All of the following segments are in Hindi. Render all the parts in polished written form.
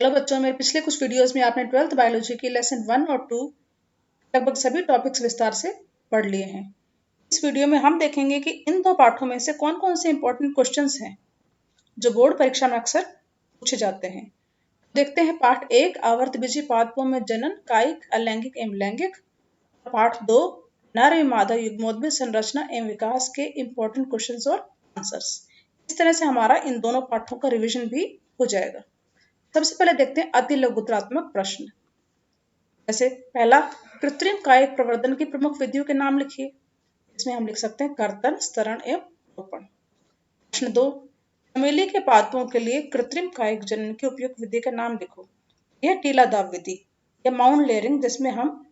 हेलो बच्चों, मेरे पिछले कुछ वीडियोस में आपने 12th बायोलॉजी की लेसन 1 और 2 लगभग सभी टॉपिक्स विस्तार से पढ़ लिए हैं। इस वीडियो में हम देखेंगे कि इन दो पाठों में से कौन कौन से इंपॉर्टेंट क्वेश्चंस हैं जो बोर्ड परीक्षा में अक्सर पूछे जाते हैं। देखते हैं पाठ 1 आवर्तबीजी पादपों में जनन, कायिक, अलैंगिक एवं लैंगिक। पाठ 2 नर एवं मादा युग्मोद्भिद संरचना एवं विकास के इंपॉर्टेंट क्वेश्चंस और आंसर्स। इस तरह से हमारा इन दोनों पाठों का रिविजन भी हो जाएगा। सबसे पहले देखते हैं अति लघुत्रात्मक प्रश्न। जैसे पहला, कृत्रिम कायिक प्रवर्धन की प्रमुख विधियों के नाम लिखिए। इसमें हम लिख सकते हैं कर्तन, स्तरण एवं रोपण। प्रश्न 2, चमेली के पादपों के लिए कृत्रिम कायिक जनन की उपयुक्त विधि का नाम लिखो। यह टीला दाब विधि या माउंट लेयरिंग, जिसमें हम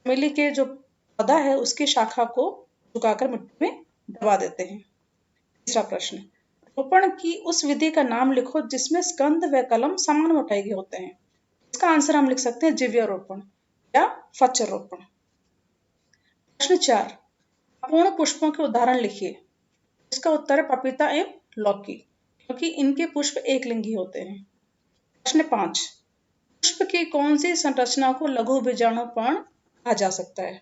चमेली के जो पौधा है उसकी शाखा को झुकाकर मिट्टी में दबा देते हैं। तीसरा प्रश्न, रोपण की उस विधि का नाम लिखो जिसमें स्कंद व कलम समान मोटाई के होते हैं। इसका आंसर हम लिख सकते हैं जिव्यारोपण या फचर रोपण। प्रश्न 4, अपूर्ण पुष्पों के उदाहरण लिखिए। इसका उत्तर है पपीता एवं लौकी, क्योंकि इनके पुष्प एक लिंगी होते हैं। प्रश्न 5, पुष्प की कौन सी संरचना को लघु बीजाणुपर्ण कहा जा सकता है।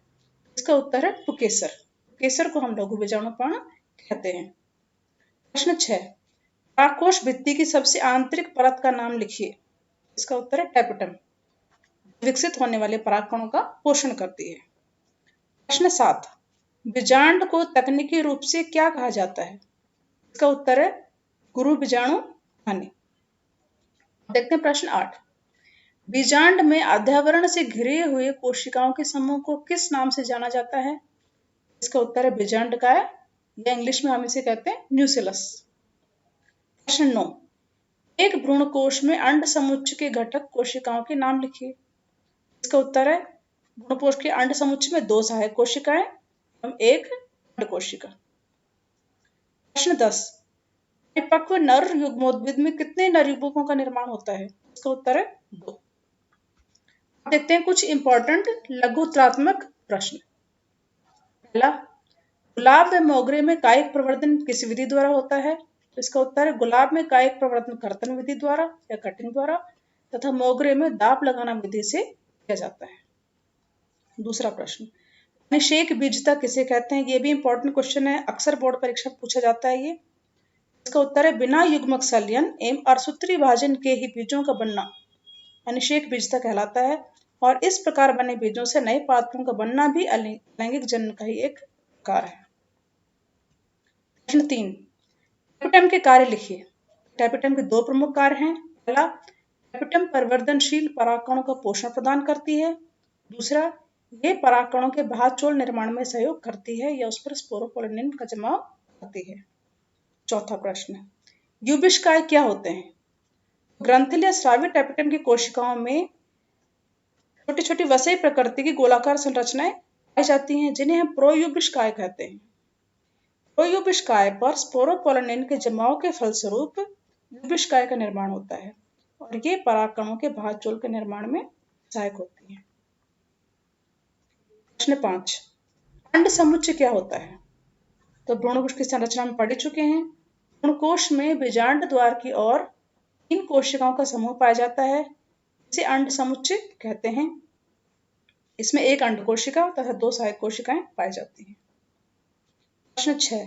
इसका उत्तर है पुकेसर। पुकेसर को हम लघु बीजाणुपर्ण कहते हैं। प्रश्न 6, परागकोश भित्ति की सबसे आंतरिक परत का नाम लिखिए। इसका उत्तर है टैपेटम, विकसित होने वाले परागकणों का पोषण करती है। प्रश्न 7, बीजांड को तकनीकी रूप से क्या कहा जाता है। इसका उत्तर है गुरु बीजाणु हानि। देखते हैं प्रश्न 8, बीजांड में अध्यावरण से घिरे हुए कोशिकाओं के समूह को किस नाम से जाना जाता है। इसका उत्तर है बीजांडकाय या इंग्लिश में हम इसे कहते हैं न्यूसिलस। प्रश्न 9, एक भ्रूणकोश में अंड समुच्चय के घटक कोशिकाओं के नाम लिखिए। इसका उत्तर है भ्रूणकोश के अंड समुच्चय में 2 सहायक कोशिकाएं एवं 1 अंड कोशिका। प्रश्न 10, परिपक्व नर युग्मोद्भिद में कितने नर युग्मकों का निर्माण होता है। इसका उत्तर है 2। देखते हैं कुछ इंपॉर्टेंट लघुत्रात्मक प्रश्न। पहला, गुलाब व मोगरे में कायिक प्रवर्धन किस विधि द्वारा होता है। इसका उत्तर है गुलाब में कायिक प्रवर्धन कर्तन विधि द्वारा या कटिंग द्वारा तथा मोगरे में दाब लगाना विधि से किया जाता है। दूसरा प्रश्न, निषेक बीजता किसे कहते हैं। ये भी इंपॉर्टेंट क्वेश्चन है, अक्सर बोर्ड परीक्षा पूछा जाता है ये। इसका उत्तर है बिना युग्मक सलयन एवं अर्धसूत्री भाजन के ही बीजों का बनना अनिषेक बीजता कहलाता है और इस प्रकार बने बीजों से नए पादपों का बनना भी अलैंगिक जनन का ही एक प्रकार है। प्रश्न 3, टैपेटम के कार्य लिखिए। टैपेटम के 2 प्रमुख कार्य हैं। पहला, टैपेटम परिवर्तनशील परागकणों का पोषण प्रदान करती है। दूसरा, ये परागकणों के बाह्यचोल निर्माण में सहयोग करती है या उस पर स्पोरोपोलिन का जमाव करती है। चौथा प्रश्न, यूबिशकाय क्या होते हैं। ग्रंथिल या स्रावी टैपेटम की कोशिकाओं में छोटी छोटी वसई प्रकृति की गोलाकार संरचनाएं पाई जाती हैं जिन्हें हम प्रोयूबिशकाय कहते हैं। प्रोयूबिशकाय पर स्पोरोपोलिन के जमाव के फलस्वरूप यूबिशकाय का निर्माण होता है और ये परागकणों के बाह्यचोल के निर्माण में सहायक होती है। प्रश्न 5, अंड समुच्चय क्या होता है। तो भ्रूणकोश की संरचना में पढ़ चुके हैं। भ्रूणकोश में बीजांड द्वार की ओर 3 कोशिकाओं का समूह पाया जाता है, इसे अंड समुच्चय कहते हैं। इसमें 1 अंड कोशिका तथा 2 सहायक कोशिकाएं पाई जाती हैं। प्रश्न 6,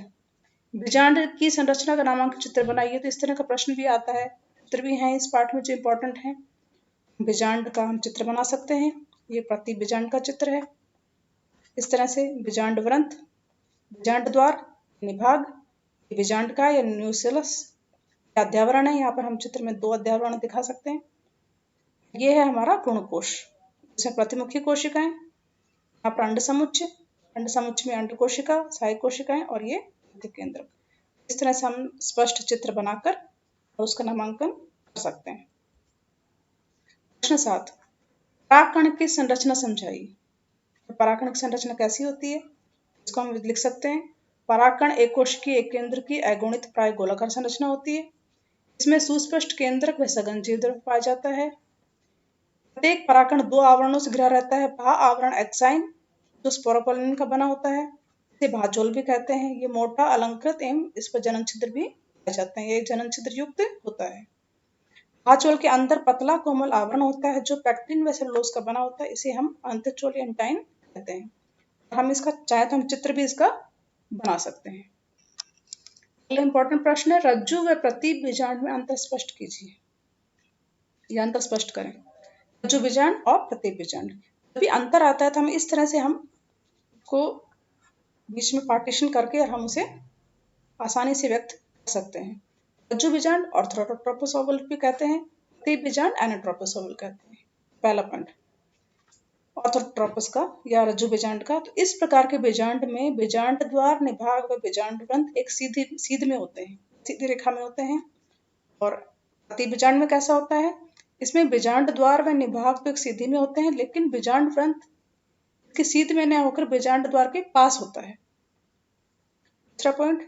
बीजांड की संरचना का नामांकित चित्र बनाइए। तो इस तरह का प्रश्न भी आता है, चित्र भी हैं इस पाठ में जो इंपॉर्टेंट है। बीजांड का हम चित्र बना सकते हैं। ये प्रति बीजांड का चित्र है। इस तरह से बीजांड वृंत, बीजांड द्वार, निभाग, बीजांड का या न्यूसिलस अध्यावरण है। यहाँ पर हम चित्र में 2 अध्यावरण दिखा सकते हैं। ये है हमारा भ्रूणकोश, इसमें प्रतिमुखी कोशिकाएं, यहाँ पर अंड समुच्चय में अंड कोशिका, सहायक कोशिकाएं और ये केंद्र। इस तरह से हम स्पष्ट चित्र बनाकर उसका नामांकन कर सकते हैं। प्रश्न 7, परागकण की संरचना समझाइए। परागकण की संरचना कैसी होती है। इसको हम लिख सकते हैं, परागकण एक कोशिकीय एक केंद्र की अगुणित प्राय गोलाकार संरचना होती है। इसमें सुस्पष्ट केंद्रक व सघन जीवद्रव्य पाया जाता है। प्रत्येक परागकण 2 आवरणों से घिरा रहता है। बाह्य आवरण एक्साइन जो स्पोरोपोलिन का बना होता है, इसे बाह्यचोल भी कहते हैं। ये मोटा, अलंकृत एवं इस पर जनन छिद्र भी पाए जाते हैं। ये जनन छिद्र युक्त होता है। आंचोल के अंदर पतला कोमल आवरण होता है जो पेक्टिन व सेलुलोज का बना होता है, इसे हम अंतःचोल या इंटाइन कहते हैं। हम इसका चाहे तो हम चित्र भी इसका बना सकते हैं। अगला इंपॉर्टेंट प्रश्न है, रज्जु व प्रतीप बीजांड में अंतर स्पष्ट कीजिए या अंतर स्पष्ट करें। रज्जु बीजांड और प्रतीप बीजांड, जब भी अंतर आता है तो हम इस तरह से हम को बीच में पार्टीशन करके और हम उसे आसानी से व्यक्त कर सकते हैं। रज्जु बीजांड ऑर्थोट्रोपस ओवल भी कहते हैं, प्रतीप बीजांड एनोट्रोपस ओवल कहते हैं। पहला पॉइंट ऑर्थोट्रोपस का या रज्जु बीजांड का, तो इस प्रकार के बीजांड में बीजांड द्वार, निभाग व बीजांड ग्रंथ एक सीध में होते हैं, सीधी रेखा में होते हैं। और प्रतीप बीजांड में कैसा होता है, इसमें बीजांड द्वार व निभाग तो एक सीधी में होते हैं, लेकिन बीजांड ग्रंथ की सीध में न होकर बीजांड द्वार के पास होता है। दूसरा पॉइंट,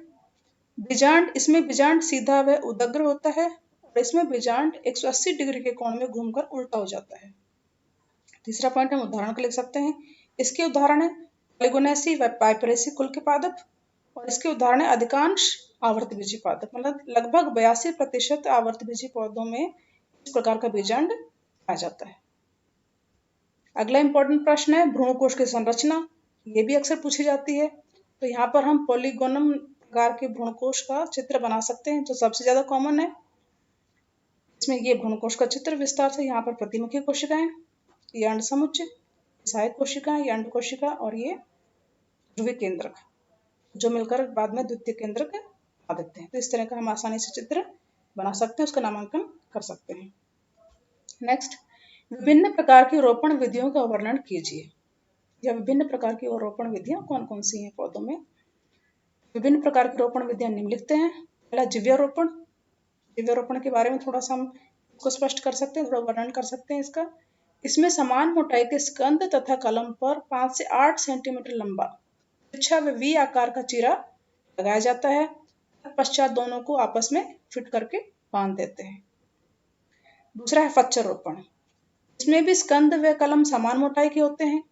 बीजांड, इसमें बीजांड सीधा व उदग्र होता है और इसमें बीजांड 180 डिग्री के कोण में घूमकर उल्टा हो जाता है। तीसरा पॉइंट हम उदाहरण को लिख सकते हैं, इसके उदाहरण है पॉलीगोनेसी व पाइपरेसी कुल के पादप, और इसके उदाहरण है अधिकांश आवर्तबीजी पादप, मतलब लगभग 82% आवर्तबीजी पौधों में इस प्रकार का बीजांड पाया जाता है। अगला इंपॉर्टेंट प्रश्न है भ्रूणकोश की संरचना, ये भी अक्सर पूछी जाती है। तो यहाँ पर हम पॉलीगोनम प्रकार के भ्रूणकोश का चित्र बना सकते हैं जो सबसे ज्यादा कॉमन है। इसमें ये भ्रूणकोश का चित्र विस्तार से, यहाँ पर प्रतिमुखी कोशिकाएं, ये अंड समुच्चय, सहायक कोशिकाएं, ये अंड कोशिका, और ये ध्रुवीय केंद्रक जो मिलकर बाद में द्वितीय केंद्रक बना देते हैं। तो इस तरह का हम आसानी से चित्र बना सकते हैं, उसका नामांकन कर सकते हैं। नेक्स्ट, विभिन्न प्रकार की रोपण विधियों का वर्णन कीजिए, या विभिन्न प्रकार की रोपण विधियां कौन कौन सी हैं पौधों में। विभिन्न प्रकार की रोपण विधियां निम्नलिखित हैं। पहला जिव्यारोपण, जिव्यारोपण के बारे में थोड़ा सा हम इसको स्पष्ट कर सकते हैं, थोड़ा वर्णन कर सकते हैं इसका। इसमें समान मोटाई के स्कंद तथा कलम पर 5 से 8 सेंटीमीटर लंबा तिरछा व वी आकार का चीरा लगाया जाता है, पश्चात दोनों को आपस में फिट करके बांध देते हैं। दूसरा है फच्चर रोपण, इसमें भी स्कंद व कलम समान मोटाई के होते हैं।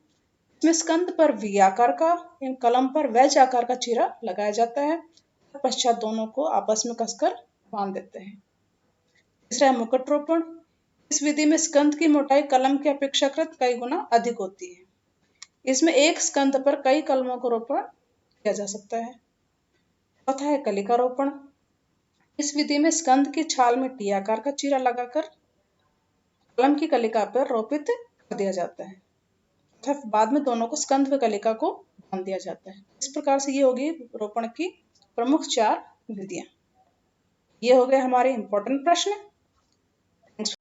इसमें स्कंद पर वी आकार का एवं कलम पर वैज आकार का चीरा लगाया जाता है, पश्चात दोनों को आपस में कसकर बांध देते हैं। तीसरा है मुकुट रोपण, इस विधि में स्कंद की मोटाई कलम की अपेक्षाकृत कई गुना अधिक होती है। इसमें एक स्कंद पर कई कलमों को रोपण किया जा सकता है। चौथा है कलिका रोपण, इस विधि में स्कंद की छाल में टी आकार का चीरा लगाकर कलम की कलिका पर रोपित कर दिया जाता है तथा बाद में दोनों को स्कंद व कलिका को बांध दिया जाता है। इस प्रकार से ये होगी रोपण की प्रमुख 4 विधियां। ये हो गए हमारे इंपॉर्टेंट प्रश्न।